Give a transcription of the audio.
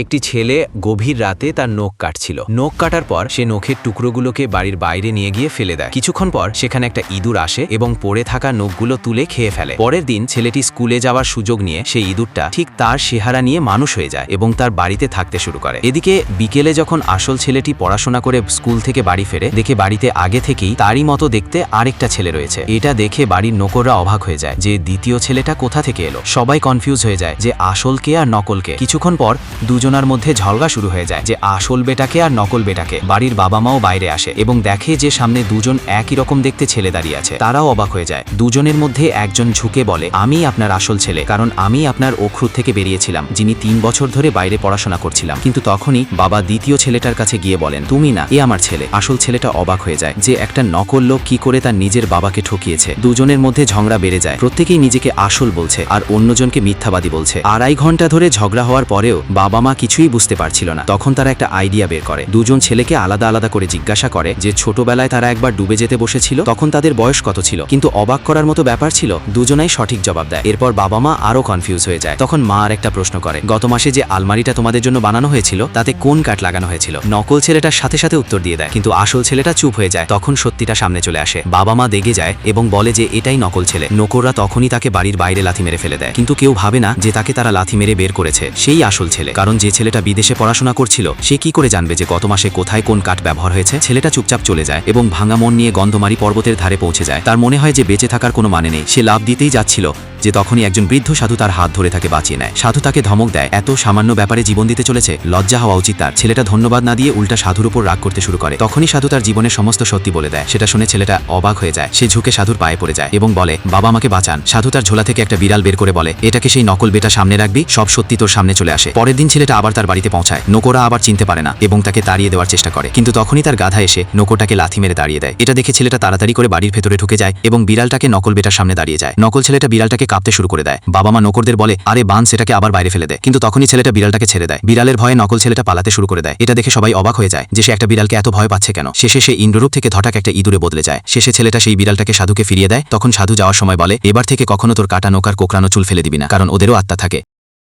একটি ছেলে গভীর রাতে তার নখ কাটছিল। নখ কাটার পর সে নখের টুকরোগুলোকে বাড়ির বাইরে নিয়ে গিয়ে ফেলে দেয়। কিছুক্ষণ পর সেখানে একটা ইঁদুর আসে এবং পড়ে থাকা নখগুলো তুলে খেয়ে ফেলে। পরের দিন ছেলেটি স্কুলে যাওয়ার সুযোগ নিয়ে সেই ইঁদুরটা ঠিক তার চেহারা নিয়ে মানুষ হয়ে যায় এবং তার বাড়িতে থাকতে শুরু করে। এদিকে বিকেলে যখন আসল ছেলেটি পড়াশোনা করে স্কুল থেকে বাড়ি ফেরে, দেখে বাড়িতে আগে থেকেই তারই মতো দেখতে আরেকটা ছেলে রয়েছে। এটা দেখে বাড়ির নকররা অবাক হয়ে যায় যে দ্বিতীয় ছেলেটা কোথা থেকে এলো। সবাই কনফিউজ হয়ে যায় যে আসল কে আর নকল কে। কিছুক্ষণ পর দুজনার মধ্যে ঝগড়া শুরু হয়ে যায় যে আসল বেটাকে আর নকল বেটাকে। বাড়ির বাবা মাও বাইরে আসে এবং দেখে যে সামনে দুজন একই রকম দেখতে ছেলে দাঁড়িয়ে আছে। তারাও অবাক হয়ে যায়। দুজনের মধ্যে একজন ঝুঁকে বলে, আমি আপনার আসল ছেলে, কারণ আমি আপনার অখ্রুত থেকে বেরিয়েছিলাম, যিনি 3 বছর ধরে বাইরে পড়াশোনা করছিলাম। কিন্তু তখনই বাবা দ্বিতীয় ছেলেটার কাছে গিয়ে বলেন, তুমি না, এ আমার ছেলে। আসল ছেলেটা অবাক হয়ে যায় যে একটা নকল লোক কি করে তার নিজের বাবাকে ঠকিয়েছে। দুজনের মধ্যে ঝগড়া বেড়ে যায়। প্রত্যেকেই নিজেকে আসল বলছে আর অন্যজনকে মিথ্যাবাদী বলছে। 2.5 ঘন্টা ধরে ঝগড়া হওয়ার পরেও বাবা মা কিছুই বুঝতে পারছিল না। তখন তারা একটা আইডিয়া বের করে। দুজন ছেলেকে আলাদা আলাদা করে জিজ্ঞাসা করে যে ছোটবেলায় তারা একবার ডুবে যেতে বসেছিল, তখন তাদের বয়স কত ছিল। কিন্তু অবাক করার মতো ব্যাপার ছিল, দুজনাই সঠিক জবাব দেয়। এরপর বাবা মা আরো কনফিউজ হয়ে যায়। তখন মা আর একটা প্রশ্ন করে, গত মাসে যে আলমারিটা তোমাদের জন্য বানানো হয়েছিল তাতে কোন কাঠ লাগানো হয়েছিল? নকল ছেলেটার সাথে সাথে উত্তর দিয়ে দেয়, কিন্তু আসল ছেলেটা চুপ হয়ে যায়। তখন সত্যিটা সামনে চলে আসে। বাবা মা দেগে যায় এবং বলে যে এটাই নকল ছেলে। নকররা তখনই তাকে বাড়ির বাইরে লাথি মেরে ফেলে দেয়। কিন্তু কেউ ভাবে না যে তাকে তারা লাথি মেরে বের করেছে সেই আসল ছেলে, কারণ যে ছেলেটা বিদেশে পড়াশোনা করছিল সে কি করে জানবে যে গত মাসে কোথায় কোন কাঠ ব্যবহার হয়েছে? ছেলেটা চুপচাপ চলে যায় এবং ভাঙা মন নিয়ে গন্ধমারি পর্বতের ধারে পৌঁছে যায়। তার মনে হয় যে বেঁচে থাকার কোনো মানে নেই। সে লাভ দিতেই যাচ্ছিল যে তখনই একজন বৃদ্ধ সাধু তার হাত ধরে তাকে বাঁচিয়ে নেয়। সাধু তাকে ধমক দেয়, এত সামান্য ব্যাপারে জীবন দিতে চলেছে, লজ্জা হওয়া উচিত তার। ছেলেটা ধন্যবাদ না দিয়ে উল্টা সাধুর উপর রাগ করতে শুরু করে। তখনই সাধু তার জীবনের সমস্ত সত্যি বলে দেয়। সেটা শুনে ছেলেটা অবাক হয়ে যায়। সে ঝুঁকে সাধুর পায়ে পড়ে যায় এবং বলে, বাবা আমাকে বাঁচান। সাধু তার ঝোলা থেকে একটা বিড়াল বের করে বলে, এটাকে সেই নকল বেটা সামনে রাখবি, সব সত্যি তোর সামনে চলে আসে। পরের দিন ছেলেটা আবার তার বাড়িতে পৌঁছায়। নকরা আবার চিনতে পারে না এবং তাকে তাড়িয়ে দেওয়ার চেষ্টা করে। কিন্তু তখনই তার গাধা এসে নকরটাকে লাথি মেরে দাঁড়িয়ে দেয়। এটা দেখে ছেলেটা তাড়াতাড়ি করে বাড়ির ভেতরে ঢুকে যায় এবং বিড়ালটাকে নকল বেটার সামনে দাঁড়িয়ে যায়। নকল ছেলেটা বিড়ালটাকে কাঁপতে শুরু করে দেয়। বাবা মা নকরদের বলে, আরে বান, সেটাকে আবার বাইরে ফেলে দেয়। কিন্তু তখনই ছেলেটা বিড়ালটাকে ছেড়ে দেয়। বিড়ালের ভয়ে নকল ছেলেটা পালাতে শুরু করে দেয়। এটা দেখে সবাই অবাক হয়ে যায় যে সে একটা বিড়ালকে এত ভয় পাচ্ছে কেন। শেষে সে ইন্দ্ররূপ থেকে হঠাৎ একটা ইঁদুরে বদলে যায়। শেষে ছেলেটা সেই বিড়ালটাকে সাধুকে ফিরিয়ে দেয়। তখন সাধু যাওয়ার সময় বলে, এবার থেকে কখনো তোর কাটা নৌকার কোকড়ানো চুল ফেলে দিবি না, কারণ ওদেরও আত্মা থাকে।